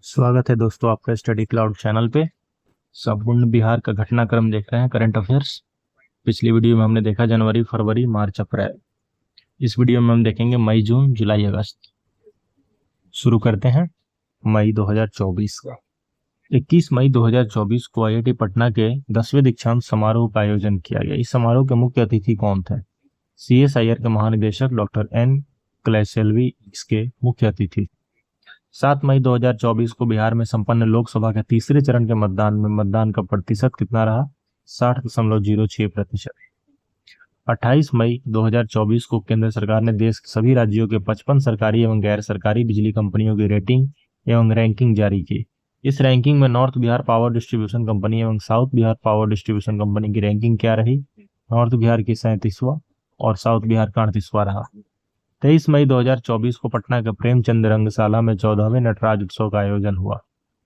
स्वागत है दोस्तों आपका स्टडी क्लाउड चैनल पे। संपूर्ण बिहार का घटनाक्रम देख रहे हैं, करंट अफेयर्स। पिछली वीडियो में हमने देखा जनवरी, फरवरी, मार्च, अप्रैल। इस वीडियो में हम देखेंगे मई, जून, जुलाई, अगस्त। शुरू करते हैं मई 2024 का। 21 मई 2024 को आईआईटी पटना के 10वें दीक्षांत समारोह का आयोजन किया गया। इस समारोह के मुख्य अतिथि कौन थे? CSIR के महानिदेशक डॉक्टर N क्लेसेल्वी इसके मुख्य अतिथि। 7 मई 2024 को बिहार में संपन्न लोकसभा के तीसरे चरण के मतदान में मतदान का प्रतिशत कितना रहा? 60.06%। 28 मई 2024 को केंद्र सरकार ने देश के सभी राज्यों के 55 सरकारी एवं गैर सरकारी बिजली कंपनियों की रेटिंग एवं रैंकिंग जारी की। इस रैंकिंग में north Bihar power distribution company एवं south Bihar power distribution company की रैंकिंग क्या रही? नॉर्थ बिहार की 37वां और साउथ बिहार का 38वां रहा। 23 मई 2024 को पटना के प्रेमचंद रंगशाला में 14वें नटराज उत्सव का आयोजन हुआ।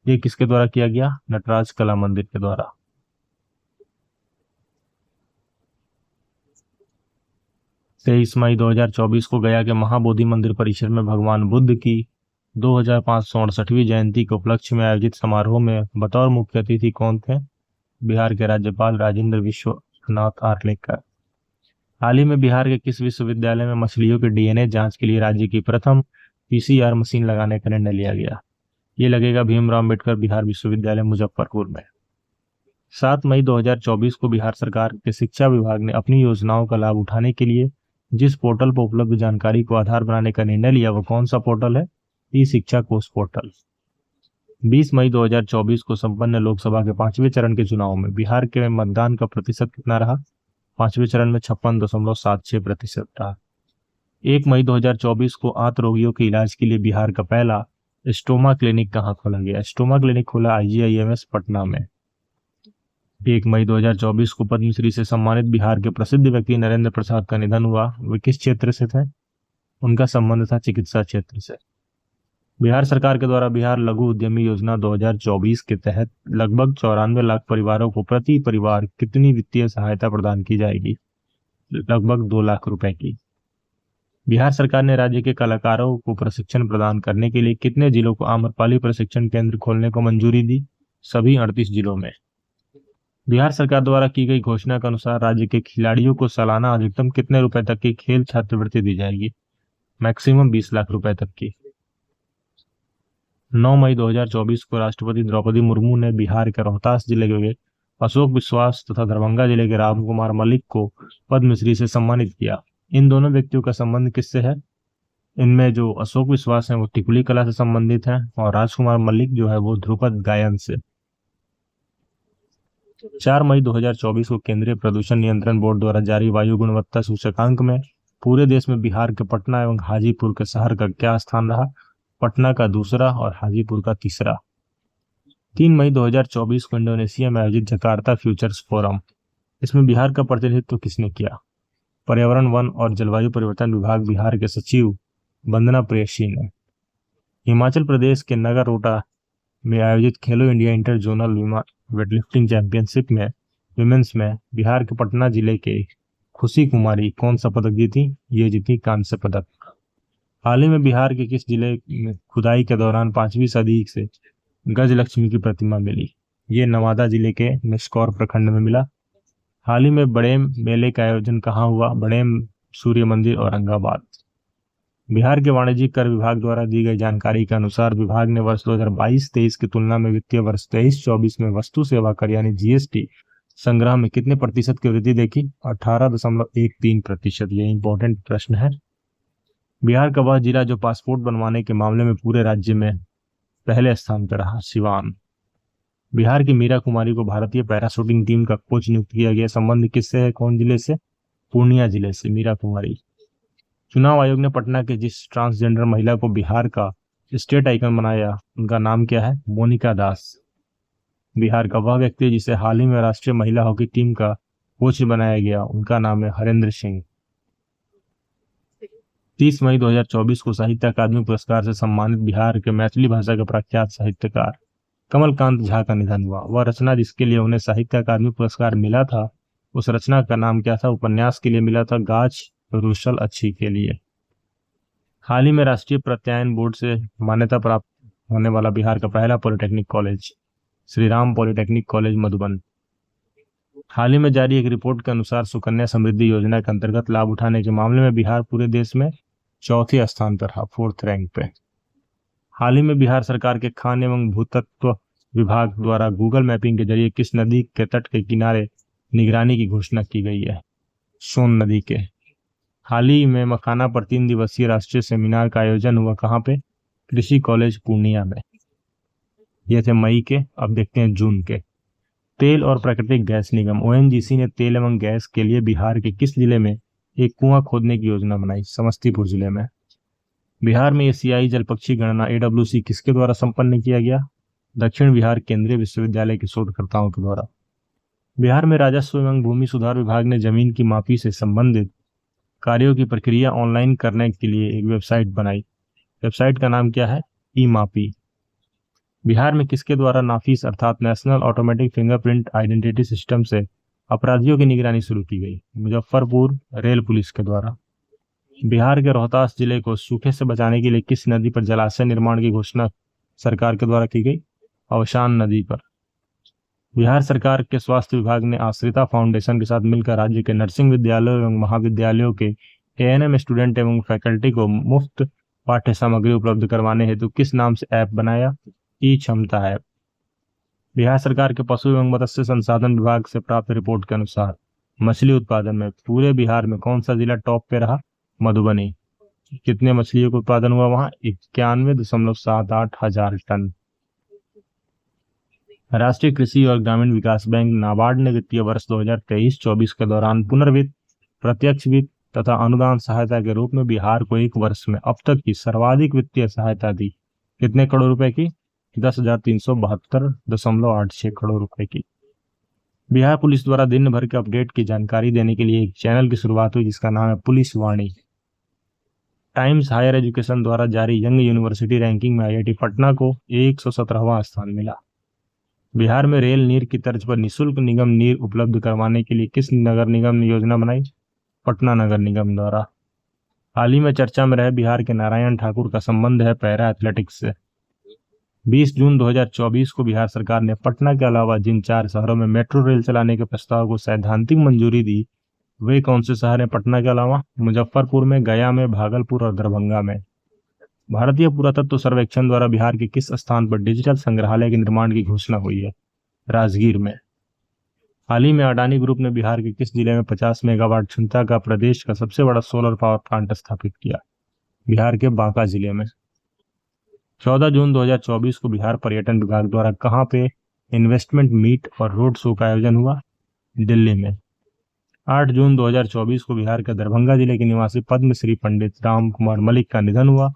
ये किसके द्वारा किया गया? नटराज कला मंदिर के द्वारा। 23 मई 2024 को गया के महाबोधि मंदिर परिसर में भगवान बुद्ध की 2568वीं जयंती के उपलक्ष्य में आयोजित समारोह में बतौर मुख्य अतिथि कौन थे? बिहार के राज्यपाल राजेंद्र विश्वनाथ आर्लेकर। हाल ही में बिहार के किस विश्वविद्यालय में मछलियों के DNA जांच के लिए राज्य की प्रथम PCR मशीन लगाने का निर्णय लिया गया? ये लगेगा भीमराव अम्बेडकर बिहार विश्वविद्यालय मुजफ्फरपुर में। 7 मई 2024 को बिहार सरकार के शिक्षा विभाग ने अपनी योजनाओं का लाभ उठाने के लिए जिस पोर्टल पर उपलब्ध जानकारी को आधार बनाने का निर्णय लिया, वह कौन सा पोर्टल है? ई शिक्षा कोष पोर्टल। 20 मई 2024 को संपन्न लोकसभा के 5वें चरण के चुनाव में बिहार के मतदान का प्रतिशत कितना रहा? 5वें चरण में 56.76% रहा। 1 मई 2024 को आंत रोगियों के इलाज के लिए बिहार का पहला स्टोमा क्लिनिक कहाँ खोला गया? स्टोमा क्लिनिक खोला IGIMS पटना में। 1 मई 2024 को पद्मश्री से सम्मानित बिहार के प्रसिद्ध व्यक्ति नरेंद्र प्रसाद का निधन हुआ। वे किस क्षेत्र से थे? उनका संबंध था चिकित्सा क्षेत्र से। बिहार सरकार के द्वारा बिहार लघु उद्यमी योजना 2024 के तहत लगभग 94 लाख परिवारों को प्रति परिवार कितनी वित्तीय सहायता प्रदान की जाएगी? लगभग 2 लाख रुपए की। बिहार सरकार ने राज्य के कलाकारों को प्रशिक्षण प्रदान करने के लिए कितने जिलों को आम्रपाली प्रशिक्षण केंद्र खोलने को मंजूरी दी? सभी 38 जिलों में। बिहार सरकार द्वारा की गई घोषणा के अनुसार राज्य के खिलाड़ियों को सालाना अधिकतम कितने रुपए तक की खेल छात्रवृत्ति दी जाएगी? मैक्सिमम 20 लाख रुपए तक की। 9 मई 2024 को राष्ट्रपति द्रौपदी मुर्मू ने बिहार के रोहतास जिले के अशोक विश्वास तथा दरभंगा जिले के राम कुमार मलिक को पद्मश्री से सम्मानित किया। इन दोनों व्यक्तियों का संबंध किससे है? इनमें जो अशोक विश्वास है वो टिकुली कला से संबंधित है और राजकुमार मलिक जो है वो ध्रुपद गायन से। 4 मई 2024 को केंद्रीय प्रदूषण नियंत्रण बोर्ड द्वारा जारी वायु गुणवत्ता सूचकांक में पूरे देश में बिहार के पटना एवं हाजीपुर के शहर का क्या स्थान रहा? पटना का दूसरा और हाजीपुर का तीसरा। 3 मई 2024 को इंडोनेशिया में आयोजित जकार्ता फ्यूचर्स फोरम, इसमें बिहार का प्रतिनिधित्व किसने किया? पर्यावरण, वन और जलवायु परिवर्तन विभाग बिहार के सचिव वंदना प्रेयसी ने। हिमाचल प्रदेश के नगरोटा में आयोजित खेलो India inter zonal weightlifting championship में विमेंस में बिहार के पटना जिले के खुशी कुमारी कौन सा पदक जीती? ये जीती कांस्य पदक। हाल ही में बिहार के किस जिले में खुदाई के दौरान 5वीं सदी से गजलक्ष्मी की प्रतिमा मिली? ये नवादा जिले के निस्कौर प्रखंड में मिला। हाल ही में बड़ेम मेले का आयोजन कहाँ हुआ? बड़ेम सूर्य मंदिर, औरंगाबाद। बिहार के वाणिज्यिक कर विभाग द्वारा दी गई जानकारी के अनुसार विभाग ने वर्ष 2022-23 की तुलना में वित्तीय वर्ष 23-24 में वस्तु सेवा कर यानी GST संग्रह में कितने प्रतिशत की वृद्धि देखी? 18.13%। ये इंपॉर्टेंट प्रश्न है। बिहार का वह जिला जो पासपोर्ट बनवाने के मामले में पूरे राज्य में पहले स्थान पर रहा? सिवान। बिहार की मीरा कुमारी को भारतीय पैरा शूटिंग टीम का कोच नियुक्त किया गया। संबंध किससे है? कौन जिले से? पूर्णिया जिले से मीरा कुमारी। चुनाव आयोग ने पटना के जिस ट्रांसजेंडर महिला को बिहार का स्टेट आइकन बनाया, उनका नाम क्या है? मोनिका दास। बिहार का वह व्यक्ति जिसे हाल ही में राष्ट्रीय महिला हॉकी टीम का कोच बनाया गया, उनका नाम है हरेंद्र सिंह। 30 मई 2024 को साहित्य अकादमी पुरस्कार से सम्मानित बिहार के मैथिली भाषा के प्रख्यात साहित्यकार कमलकांत झा का निधन हुआ। वह रचना जिसके लिए उन्हें साहित्य अकादमी पुरस्कार मिला था, उस रचना का नाम क्या था? उपन्यास के लिए मिला था गाछ रूसल अच्छी के लिए। हाल ही में राष्ट्रीय प्रत्यायन बोर्ड से मान्यता प्राप्त होने वाला बिहार का पहला polytechnic college? Shri Ram polytechnic college Madhuban. हाल ही में जारी एक रिपोर्ट के अनुसार सुकन्या समृद्धि योजना के अंतर्गत लाभ उठाने के मामले में बिहार पूरे देश में चौथे स्थान पर रहा, 4th रैंक पे। हाल ही में बिहार सरकार के खान एवं भूतत्व विभाग द्वारा गूगल मैपिंग के जरिए किस नदी के तट के किनारे निगरानी की घोषणा की गई है? सोन नदी के। हाल ही में मखाना पर 3 दिवसीय राष्ट्रीय सेमिनार का आयोजन हुआ, कहाँ पे? कृषि कॉलेज पूर्णिया में। ये थे मई के, अब देखते हैं जून के। तेल और प्राकृतिक गैस निगम ओएनजीसी ने तेल एवं गैस के लिए बिहार के किस जिले में एक कुआं खोदने की योजना बनाई? समस्तीपुर जिले में। बिहार में एशियाई जल पक्षी गणना एडब्ल्यूसी किसके द्वारा संपन्न किया गया? दक्षिण बिहार केंद्रीय विश्वविद्यालय के शोधकर्ताओं के द्वारा। बिहार में राजस्व एवं भूमि सुधार विभाग ने जमीन की मापी से संबंधित कार्यों की प्रक्रिया ऑनलाइन करने के लिए एक वेबसाइट बनाई। वेबसाइट का नाम क्या है? ई मापी। बिहार में किसके द्वारा नाफिस अर्थात national automatic fingerprint identity system से अपराधियों की निगरानी शुरू की गई? मुजफ्फरपुर रेल पुलिस के द्वारा। बिहार के रोहतास जिले को सूखे से बचाने के लिए किस नदी पर जलाशय निर्माण की घोषणा सरकार के द्वारा की गई? अवशान नदी पर। बिहार सरकार के स्वास्थ्य विभाग ने आश्रिता फाउंडेशन के साथ मिलकर राज्य के नर्सिंग विद्यालयों एवं महाविद्यालयों के एएनएम स्टूडेंट एवं फैकल्टी को मुफ्त पाठ्य सामग्री उपलब्ध करवाने हेतु किस नाम से ऐप बनाया? ई क्षमता ऐप। बिहार सरकार के पशु एवं मत्स्य संसाधन विभाग से प्राप्त रिपोर्ट के अनुसार मछली उत्पादन में पूरे बिहार में कौन सा जिला टॉप पे रहा? मधुबनी। कितने मछलियों का उत्पादन हुआ वहां? 91.78 हजार टन। राष्ट्रीय कृषि और ग्रामीण विकास बैंक नाबार्ड ने वित्तीय वर्ष 2023-24 के दौरान पुनर्वित्त, प्रत्यक्ष वित्त तथा अनुदान सहायता के रूप में बिहार को एक वर्ष में अब तक की सर्वाधिक वित्तीय सहायता दी। कितने करोड़ रुपए की? 10,372.86 करोड़ रुपए की। बिहार पुलिस द्वारा दिन भर के अपडेट की जानकारी देने के लिए एक चैनल की शुरुआत हुई जिसका नाम है पुलिस वाणी। टाइम्स हायर एजुकेशन द्वारा जारी यंग यूनिवर्सिटी रैंकिंग में आईआईटी पटना को 117वां स्थान मिला। बिहार में रेल नीर की तर्ज पर निःशुल्क निगम नीर उपलब्ध करवाने के लिए किस नगर निगम ने योजना बनाई? पटना नगर निगम द्वारा। हाल ही में चर्चा में रहे बिहार के नारायण ठाकुर का संबंध है पैरा एथलेटिक्स से। 20 जून 2024 को बिहार सरकार ने पटना के अलावा जिन 4 शहरों में मेट्रो रेल चलाने के प्रस्ताव को सैद्धांतिक मंजूरी दी, वे कौन से शहर हैं पटना के अलावा? मुजफ्फरपुर में, गया में, भागलपुर और दरभंगा में। भारतीय पुरातत्व सर्वेक्षण द्वारा बिहार के किस स्थान पर डिजिटल संग्रहालय के निर्माण की घोषणा हुई है? राजगीर में। हाल ही में अडानी ग्रुप ने बिहार के किस जिले में 50 मेगावाट क्षमता का प्रदेश का सबसे बड़ा सोलर पावर प्लांट स्थापित किया? बिहार के बांका जिले में। 14 जून 2024 को बिहार पर्यटन विभाग द्वारा कहां पे इन्वेस्टमेंट मीट और रोड शो का आयोजन हुआ? दिल्ली में। 8 जून 2024 को बिहार के दरभंगा जिले के निवासी पद्मश्री पंडित राम कुमार मलिक का निधन हुआ।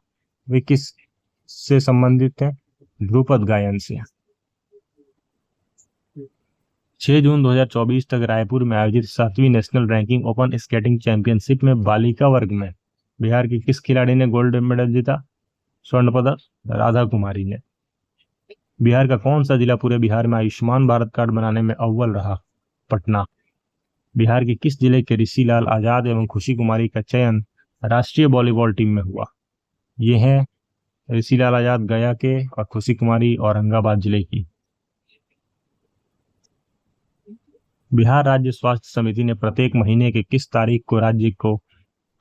वे किस से संबंधित हैं? ध्रुपद गायन से। 6 जून 2024 तक रायपुर में आयोजित 7वीं national ranking open skating championship में बालिका वर्ग में बिहार की किस खिलाड़ी ने गोल्ड मेडल जीता? स्वर्ण पदक राधा कुमारी ने। बिहार का कौन सा जिला पूरे बिहार में आयुष्मान भारत कार्ड बनाने में अव्वल रहा? पटना। बिहार के किस जिले के ऋषि लाल आजाद एवं खुशी कुमारी का चयन राष्ट्रीय वॉलीबॉल टीम में हुआ? ये हैं ऋषि लाल आजाद गया के और खुशी कुमारी औरंगाबाद जिले की। बिहार राज्य स्वास्थ्य समिति ने प्रत्येक महीने के किस तारीख को राज्य को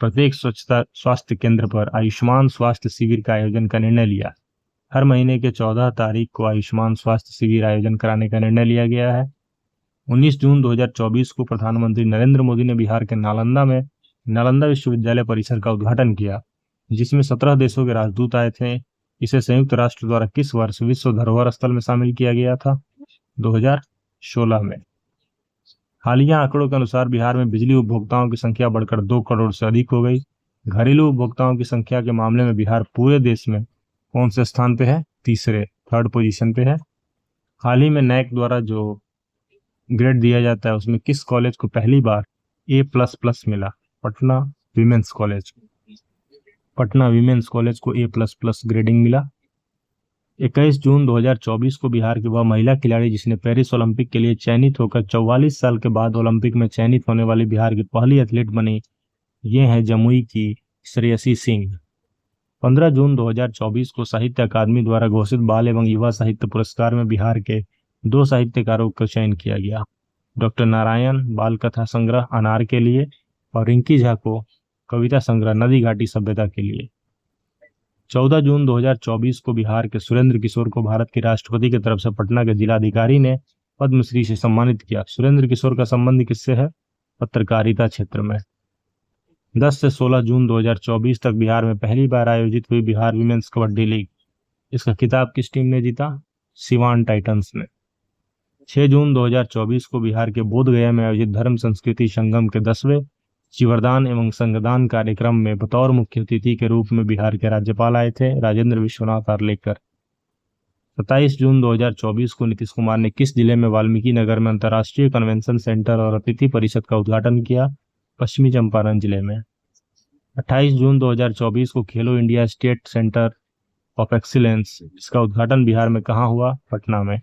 प्रत्येक स्वच्छता स्वास्थ्य केंद्र पर आयुष्मान स्वास्थ्य शिविर का आयोजन का निर्णय लिया? हर महीने के 14 तारीख को आयुष्मान स्वास्थ्य शिविर आयोजन कराने का निर्णय लिया गया है। 19 जून 2024 को प्रधानमंत्री नरेंद्र मोदी ने बिहार के नालंदा में नालंदा विश्वविद्यालय परिसर का उद्घाटन किया, जिसमें 17 देशों के राजदूत आए थे। इसे संयुक्त राष्ट्र द्वारा किस वर्ष विश्व धरोहर स्थल में शामिल किया गया था? 2016 में। हालिया आंकड़ों के अनुसार बिहार में बिजली उपभोक्ताओं की संख्या बढ़कर 2 करोड़ से अधिक हो गई। घरेलू उपभोक्ताओं की संख्या के मामले में बिहार पूरे देश में कौन से स्थान पे है? थर्ड पोजीशन पे है। हाल ही में नैक द्वारा जो ग्रेड दिया जाता है उसमें किस कॉलेज को पहली बार A++ मिला? Patna women's college. Patna women's college को A++ ग्रेडिंग मिला। 21 जून 2024 को बिहार की वह महिला खिलाड़ी जिसने पेरिस ओलंपिक के लिए चयनित होकर 44 साल के बाद ओलंपिक में चयनित होने वाली बिहार की पहली एथलीट बनी। ये है जमुई की श्रेयसी सिंह। 15 जून 2024 को साहित्य अकादमी द्वारा घोषित बाल एवं युवा साहित्य पुरस्कार में बिहार के 2 साहित्यकारों का चयन किया गया। डॉक्टर नारायण बाल कथा संग्रह अनार के लिए और रिंकी झा को कविता संग्रह नदी घाटी सभ्यता के लिए। 14 जून 2024 को बिहार के सुरेंद्र किशोर को भारत के राष्ट्रपति की तरफ से पटना के जिलाधिकारी ने पद्मश्री से सम्मानित किया। सुरेंद्र किशोर का संबंध किससे है? पत्रकारिता क्षेत्र में। 10 से 16 जून 2024 तक बिहार में पहली बार आयोजित हुई बिहार विमेंस कबड्डी लीग। इसका खिताब किस टीम ने जीता? सिवान टाइटंस ने। 6 जून 2024 को बिहार के बोधगया में आयोजित धर्म संस्कृति संगम के 10वें चिवरदान एवं संगदान कार्यक्रम में बतौर मुख्य अतिथि के रूप में बिहार के राज्यपाल आए थे, राजेंद्र विश्वनाथ आर्लेकर। 27 जून 2024 को नीतीश कुमार ने किस जिले में वाल्मीकि नगर में अंतर्राष्ट्रीय कन्वेंशन सेंटर और अतिथि परिषद का उद्घाटन किया? पश्चिमी चंपारण जिले में। 28 जून 2024 को खेलो India state centre of excellence, इसका उद्घाटन बिहार में कहाँ हुआ? पटना में।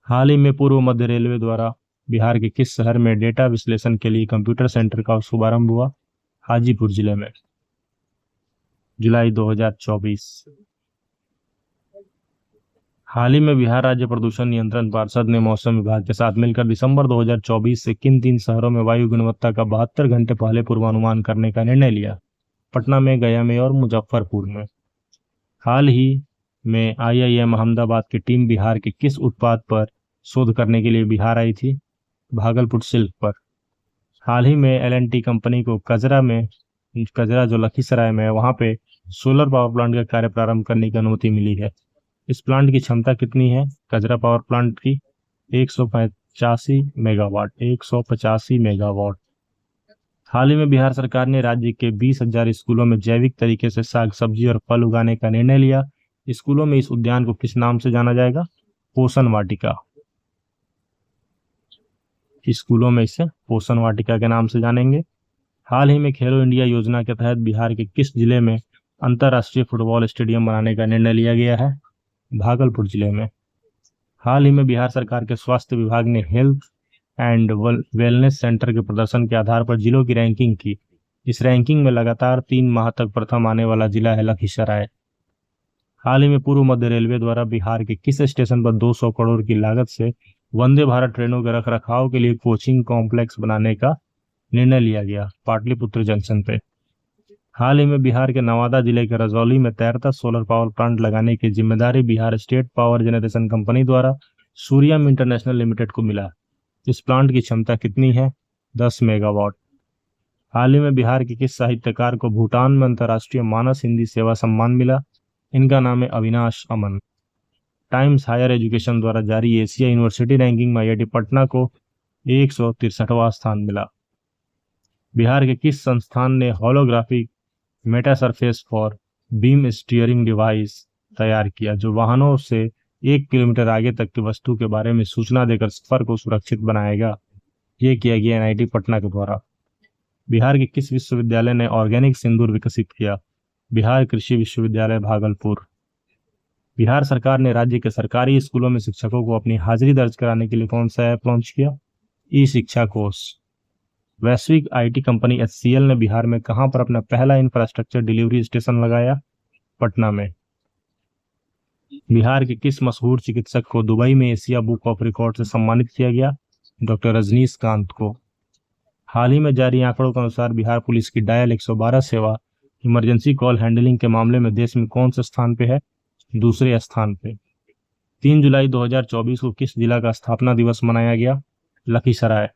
हाल ही में पूर्व मध्य रेलवे द्वारा बिहार के किस शहर में डेटा विश्लेषण के लिए कंप्यूटर सेंटर का शुभारंभ हुआ? हाजीपुर जिले में। जुलाई 2024। हाल ही में बिहार राज्य प्रदूषण नियंत्रण पार्षद ने मौसम विभाग के साथ मिलकर दिसंबर 2024 से किन 3 शहरों में वायु गुणवत्ता का 72 घंटे पहले पूर्वानुमान करने का निर्णय लिया? पटना में, गया में और मुजफ्फरपुर में। हाल ही में IIM अहमदाबाद की टीम बिहार के किस उत्पाद पर शोध करने के लिए बिहार आई थी? भागलपुर सिल्क पर। हाल ही में L&T कंपनी को कजरा जो लखीसराय में है वहां पे सोलर पावर प्लांट का कार्य प्रारंभ करने की अनुमति मिली है। इस प्लांट की क्षमता कितनी है? कजरा पावर प्लांट की 185 मेगावाट। 185 मेगावाट। हाल ही में बिहार सरकार ने राज्य के 20,000 स्कूलों में जैविक तरीके से साग सब्जी और फल उगाने का निर्णय लिया। स्कूलों में इस उद्यान को किस नाम से जाना जाएगा? पोषण वाटिका। स्कूलों में इसे पोषण वाटिका के नाम से जानेंगे। हाल ही में खेलो इंडिया योजना के तहत बिहार के किस जिले में अंतर्राष्ट्रीय फुटबॉल स्टेडियम बनाने का निर्णय लिया गया है? भागलपुर जिले में। हाल ही में बिहार सरकार के स्वास्थ्य विभाग ने हेल्थ एंड वेलनेस सेंटर के प्रदर्शन के आधार पर जिलों की रैंकिंग की। इस रैंकिंग में लगातार 3 माह तक प्रथम आने वाला जिला है लखीसराय। हाल ही में पूर्व मध्य रेलवे द्वारा बिहार के किस स्टेशन पर 200 करोड़ की लागत से वंदे भारत ट्रेनों के रखरखाव के लिए कोचिंग कॉम्प्लेक्स बनाने का निर्णय लिया गया? पाटलिपुत्र जंक्शन पे। हाल ही में बिहार के नवादा जिले के रजौली में तैरता सोलर पावर प्लांट लगाने की जिम्मेदारी Bihar state power generation company द्वारा सूर्यम इंटरनेशनल लिमिटेड को मिला। इस प्लांट की क्षमता कितनी है? 10 मेगावाट। हाल ही में बिहार के किस साहित्यकार को भूटान में अंतर्राष्ट्रीय मानस हिंदी सेवा सम्मान मिला? इनका नाम है अविनाश अमन। टाइम्स हायर एजुकेशन द्वारा जारी एशिया यूनिवर्सिटी रैंकिंग में IIT पटना को 163वां स्थान मिला। बिहार के किस संस्थान ने holographic Meta surface for beam steering device तैयार किया, जो वाहनों से 1 किलोमीटर आगे तक की वस्तु के बारे में सूचना देकर सफर को सुरक्षित बनाएगा? ये किया गया NIT पटना के द्वारा। बिहार के किस विश्वविद्यालय ने ऑर्गेनिक सिंदूर विकसित किया? बिहार कृषि विश्वविद्यालय भागलपुर। बिहार सरकार ने राज्य के सरकारी स्कूलों में शिक्षकों को अपनी हाजिरी दर्ज कराने के लिए कौन सा ऐप लॉन्च किया? ई-शिक्षा कोष। वैश्विक IT कंपनी HCL ने बिहार में कहां पर अपना पहला इंफ्रास्ट्रक्चर डिलीवरी स्टेशन लगाया? पटना में। बिहार के किस मशहूर चिकित्सक को दुबई में एशिया बुक ऑफ रिकॉर्ड से सम्मानित किया गया? डॉक्टर रजनीकांत को। हाल ही में जारी आंकड़ों के अनुसार बिहार पुलिस की डायल 112 सेवा इमरजेंसी कॉल हैंडलिंग के मामले में देश में कौन से स्थान पे है? दूसरे स्थान पे। 3 जुलाई 2024 को किस जिला का स्थापना दिवस मनाया गया? लखीसराय।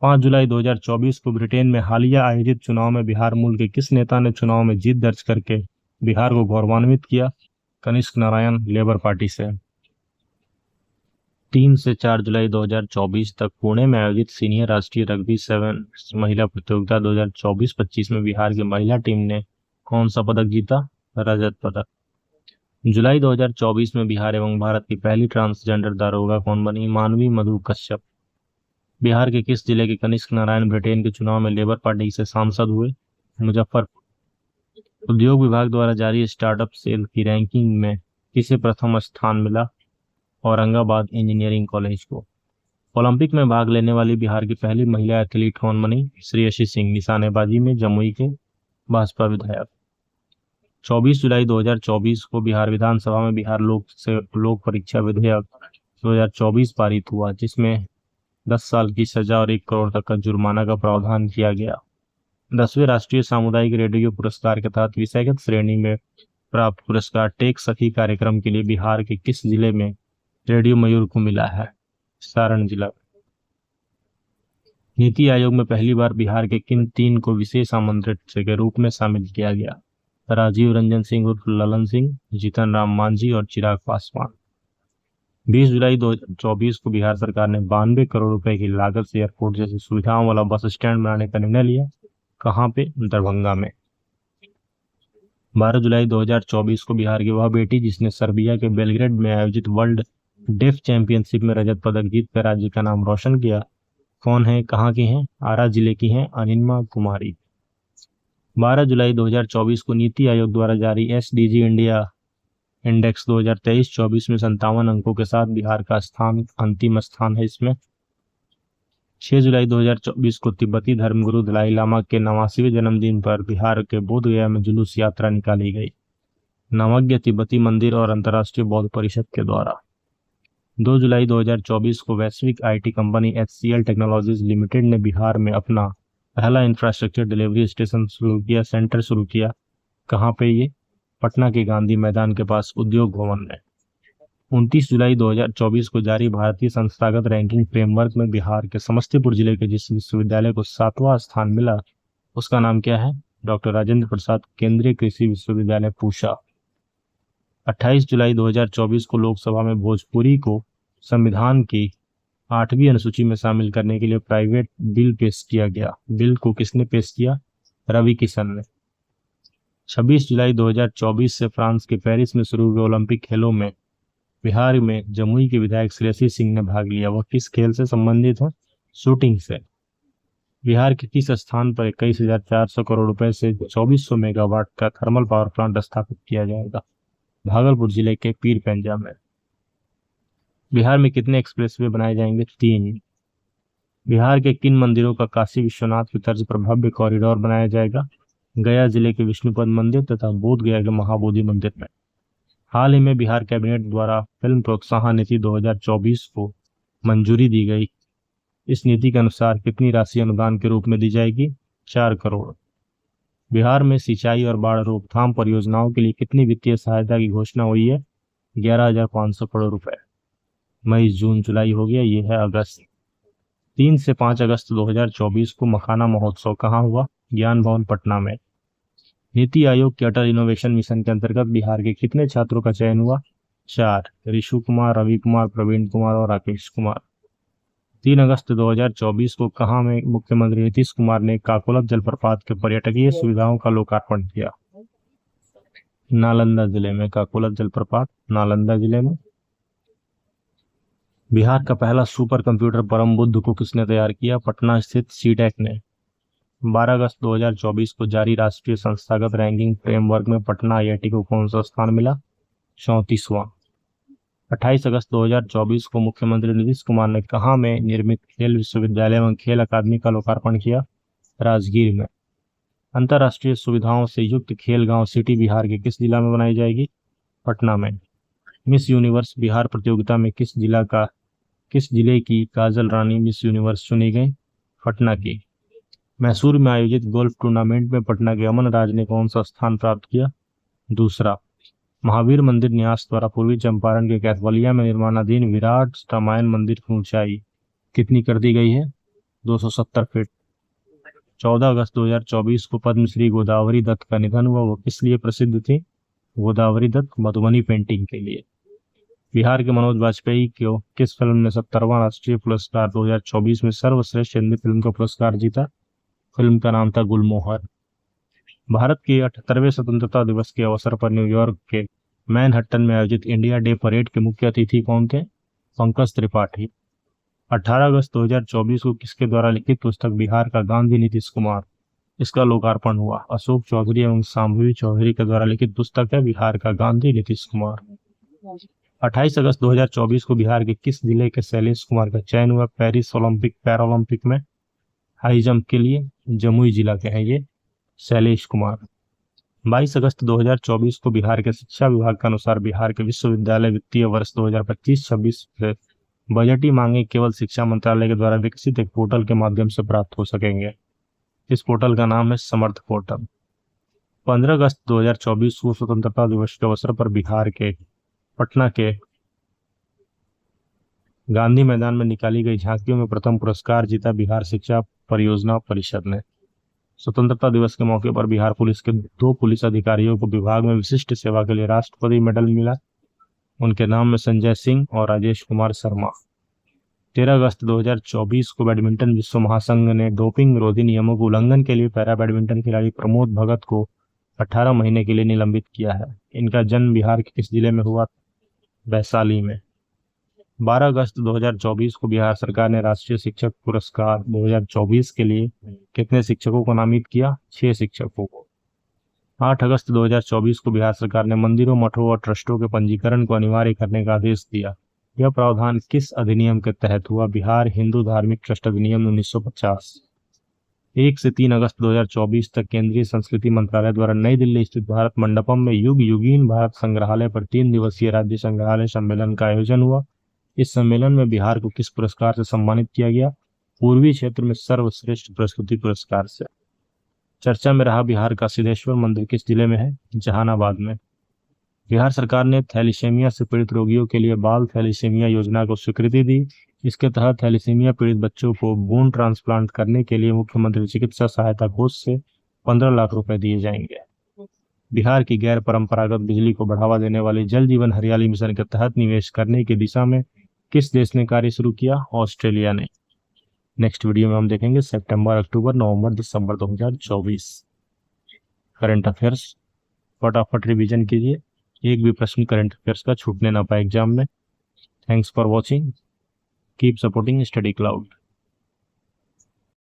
5 जुलाई 2024 को ब्रिटेन में हालिया आयोजित चुनाव में बिहार मूल के किस नेता ने चुनाव में जीत दर्ज करके बिहार को गौरवान्वित किया? कनिष्क नारायण, लेबर पार्टी से। 3 से 4 जुलाई 2024 तक पुणे में आयोजित सीनियर राष्ट्रीय रग्बी 7 महिला प्रतियोगिता 2024-25 में बिहार की महिला टीम ने कौन सा पदक जीता? रजत पदक। जुलाई 2024 में बिहार एवं भारत की पहली ट्रांसजेंडर दारोगा कौन बनी? मानवी मधु कश्यप। बिहार के किस जिले के कनिष्क नारायण ब्रिटेन के चुनाव में लेबर पार्टी से सांसद हुए? मुजफ्फरपुर। उद्योग विभाग द्वारा जारी स्टार्टअप सेल की रैंकिंग में किसे प्रथम स्थान मिला? औरंगाबाद इंजीनियरिंग कॉलेज को। ओलंपिक में भाग लेने वाली बिहार की पहली महिला एथलीट कौन बनी? श्रेयसी सिंह, निशानेबाजी में जमुई के भाजपा विधायक। 24 जुलाई 2024 को बिहार विधानसभा में बिहार लोक परीक्षा विधेयक 2024 पारित हुआ, जिसमें 10 साल की सजा और 1 करोड़ तक का जुर्माना का प्रावधान किया गया। 10वें राष्ट्रीय सामुदायिक रेडियो पुरस्कार के तहत विषयगत श्रेणी में प्राप्त पुरस्कार टेक सखी कार्यक्रम के लिए बिहार के किस जिले में रेडियो मयूर को मिला है? सारण जिला। नीति आयोग में पहली बार बिहार के किन 3 को विशेष आमंत्रित के रूप में शामिल किया गया? राजीव रंजन सिंह उर्फ ललन सिंह, जीतन राम मांझी और चिराग पासवान। 20 जुलाई 2024 को बिहार सरकार ने 92 करोड़ रुपए की लागत से एयरपोर्ट जैसी सुविधाओं वाला बस स्टैंड बनाने का निर्णय लिया। कहाँ पे? दरभंगा में। 12 जुलाई 2024 को बिहार की वह बेटी जिसने सर्बिया के बेलग्रेड में आयोजित वर्ल्ड डेफ चैंपियनशिप में रजत पदक जीतकर राज्य का नाम रोशन किया, कौन है? कहाँ की हैं? आरा जिले की हैं अनिमा कुमारी। 12 जुलाई 2024 को नीति आयोग द्वारा जारी एसडीजी इंडिया इंडेक्स 2023-24 में 57 अंकों के साथ बिहार का स्थान अंतिम स्थान है इसमें। 6 जुलाई 2024 को तिब्बती धर्मगुरु दलाई लामा के 89वें जन्मदिन पर बिहार के बोधगया में जुलूस यात्रा निकाली गई, नवज्ञ तिब्बती मंदिर और अंतर्राष्ट्रीय बौद्ध परिषद के द्वारा। 2 जुलाई 2024 को वैश्विक IT company HCL technologies limited ने बिहार में अपना पहला इंफ्रास्ट्रक्चर डिलीवरी स्टेशन सेंटर शुरू किया। कहाँ पे? ये पटना के गांधी मैदान के पास उद्योग भवन में। 29 जुलाई 2024 को जारी भारतीय संस्थागत रैंकिंग फ्रेमवर्क में बिहार के समस्तीपुर जिले के जिस विश्वविद्यालय को 7वां स्थान मिला उसका नाम क्या है? डॉक्टर राजेंद्र प्रसाद केंद्रीय कृषि विश्वविद्यालय पूसा। 28 जुलाई 2024 को लोकसभा में भोजपुरी को संविधान की 8वीं अनुसूची में शामिल करने के लिए प्राइवेट बिल पेश किया गया। बिल को किसने पेश किया? रवि किशन ने। 26 जुलाई 2024 से फ्रांस के पेरिस में शुरू हुए ओलंपिक खेलों में बिहार में जमुई के विधायक श्रेयसी सिंह ने भाग लिया। वह किस खेल से संबंधित है? शूटिंग से। बिहार के किस स्थान पर 21,400 करोड़ रुपए से 2400 मेगावाट का थर्मल पावर प्लांट स्थापित किया जाएगा? भागलपुर जिले के पीरपेंजा में। बिहार में कितने एक्सप्रेसवे बनाए जाएंगे? 3। बिहार के किन मंदिरों का काशी विश्वनाथ की तर्ज पर भव्य कॉरिडोर बनाया जाएगा? गया जिले के विष्णुपद मंदिर तथा बोधगया के महाबोधि मंदिर में। हाल ही में बिहार कैबिनेट द्वारा फिल्म प्रोत्साहन नीति 2024 को मंजूरी दी गई। इस नीति के अनुसार कितनी राशि अनुदान के रूप में दी जाएगी? 4 करोड़। बिहार में सिंचाई और बाढ़ रोकथाम परियोजनाओं के लिए कितनी वित्तीय सहायता की घोषणा हुई है? 11,500 करोड़ रुपए। मई, जून, जुलाई हो गया, ये है अगस्त। 3 से 5 अगस्त 2024 को मखाना महोत्सव कहाँ हुआ? ज्ञान भवन पटना में। नीति आयोग के अटल इनोवेशन मिशन के अंतर्गत बिहार के कितने छात्रों का चयन हुआ? 4। ऋषु कुमार, रवि कुमार, प्रवीण कुमार और राकेश कुमार। 3 अगस्त 2024 को कहाँ में मुख्यमंत्री नीतीश कुमार ने काकोलत जलप्रपात के पर्यटकीय सुविधाओं का लोकार्पण किया? नालंदा जिले में। काकोलत जलप्रपात नालंदा जिले में। बिहार का पहला सुपर कंप्यूटर परम बुद्ध को किसने तैयार किया? पटना स्थित सीटेक ने। 12 अगस्त 2024 को जारी राष्ट्रीय संस्थागत रैंकिंग फ्रेमवर्क में पटना IIT को कौन सा स्थान मिला? 34वां। 28 अगस्त 2024 को मुख्यमंत्री नीतीश कुमार ने कहाँ में निर्मित खेल विश्वविद्यालय एवं खेल अकादमी का लोकार्पण किया? राजगीर में। अंतर्राष्ट्रीय सुविधाओं से युक्त खेल गांव सिटी बिहार के किस जिला में बनाई जाएगी? पटना में। मिस यूनिवर्स बिहार प्रतियोगिता में किस जिले की काजल रानी मिस यूनिवर्स चुनी गई? पटना की। मैसूर में आयोजित गोल्फ टूर्नामेंट में पटना के अमन राज ने कौन सा स्थान प्राप्त किया? 2। महावीर मंदिर न्यास द्वारा पूर्वी चंपारण के कैथवलिया में निर्माणाधीन विराट रामायण मंदिर की ऊंचाई कितनी कर दी गई है? 270 फीट। 14 अगस्त 2024 को पद्मश्री गोदावरी दत्त का निधन हुआ। वो किस लिए प्रसिद्ध थी? गोदावरी दत्त मधुबनी पेंटिंग के लिए। बिहार के मनोज वाजपेयी को किस फिल्म ने 70वां राष्ट्रीय पुरस्कार 2024 में सर्वश्रेष्ठ हिंदी फिल्म का पुरस्कार जीता? फिल्म का नाम था गुलमोहर। भारत के 78वें स्वतंत्रता दिवस के अवसर पर न्यूयॉर्क के मैनहट्टन में आयोजित इंडिया डे परेड के मुख्य अतिथि कौन थे? पंकज त्रिपाठी। 18 अगस्त 2024 को किसके द्वारा लिखित पुस्तक बिहार का गांधी नीतीश कुमार, इसका लोकार्पण हुआ? अशोक चौधरी एवं शांभवी चौधरी के द्वारा लिखित पुस्तक है बिहार का गांधी नीतीश कुमार। 28 अगस्त 2024 को बिहार के किस जिले के शैलेश कुमार का चयन हुआ पेरिस पैरालंपिक में हाई जंप के लिए? जमुई जिला के हैं ये शैलेश कुमार। 22 अगस्त 2024 को बिहार के शिक्षा विभाग के अनुसार बिहार के विश्वविद्यालय वित्तीय वर्ष 2025-26 से बजटीय मांगे केवल शिक्षा मंत्रालय के द्वारा विकसित एक पोर्टल के माध्यम से प्राप्त हो सकेंगे। इस पोर्टल का नाम है समर्थ पोर्टल। 15 अगस्त 2024 को स्वतंत्रता दिवस के अवसर पर बिहार के पटना के गांधी मैदान में निकाली गई झांकियों में प्रथम पुरस्कार जीता बिहार शिक्षा परियोजना परिषद ने। स्वतंत्रता दिवस के मौके पर बिहार पुलिस के 2 पुलिस अधिकारियों को विभाग में विशिष्ट सेवा के लिए राष्ट्रपति मेडल मिला। उनके नाम में संजय सिंह और राजेश कुमार शर्मा। 13 अगस्त 2024 को बैडमिंटन विश्व महासंघ ने डोपिंग विरोधी नियमों के उल्लंघन के लिए पैरा बैडमिंटन खिलाड़ी प्रमोद भगत को 18 महीने के लिए निलंबित किया है। इनका जन्म बिहार के किस जिले में हुआ? वैशाली में। 12 अगस्त 2024 को बिहार सरकार ने राष्ट्रीय शिक्षक पुरस्कार 2024 के लिए कितने शिक्षकों को नामित किया? 6 शिक्षकों को। 8 अगस्त 2024 को बिहार सरकार ने मंदिरों, मठों और ट्रस्टों के पंजीकरण को अनिवार्य करने का आदेश दिया। यह प्रावधान किस अधिनियम के तहत हुआ? बिहार हिंदू धार्मिक ट्रस्ट अधिनियम 1950। 1 से 3 अगस्त 2024 तक केंद्रीय संस्कृति मंत्रालय द्वारा नई दिल्ली स्थित भारत मंडपम में युग युगीन भारत संग्रहालय पर 3 दिवसीय राज्य संग्रहालय सम्मेलन का आयोजन हुआ। इस सम्मेलन में बिहार को किस पुरस्कार से सम्मानित किया गया? पूर्वी क्षेत्र में सर्वश्रेष्ठ प्रस्तुति पुरस्कार से। चर्चा में रहा बिहार का सिद्धेश्वर मंदिर किस जिले में है? जहानाबाद में। बिहार सरकार ने थैलीसीमिया से पीड़ित रोगियों के लिए बाल थैलीसीमिया योजना को स्वीकृति दी। इसके तहत थैलीसीमिया पीड़ित बच्चों को बोन ट्रांसप्लांट करने के लिए मुख्यमंत्री चिकित्सा सहायता कोष से 15 लाख रुपए दिए जाएंगे। बिहार की गैर परंपरागत बिजली को बढ़ावा देने वाली जल जीवन हरियाली मिशन के तहत निवेश करने की दिशा में किस देश ने कार्य शुरू किया? ऑस्ट्रेलिया ने। नेक्स्ट वीडियो में हम देखेंगे सितंबर, अक्टूबर, नवंबर, दिसंबर 2024 करंट अफेयर्स। फटाफट रिवीजन कीजिए, एक भी प्रश्न करंट अफेयर्स का छूटने ना पाए एग्जाम में। Thanks for watching, keep supporting study cloud.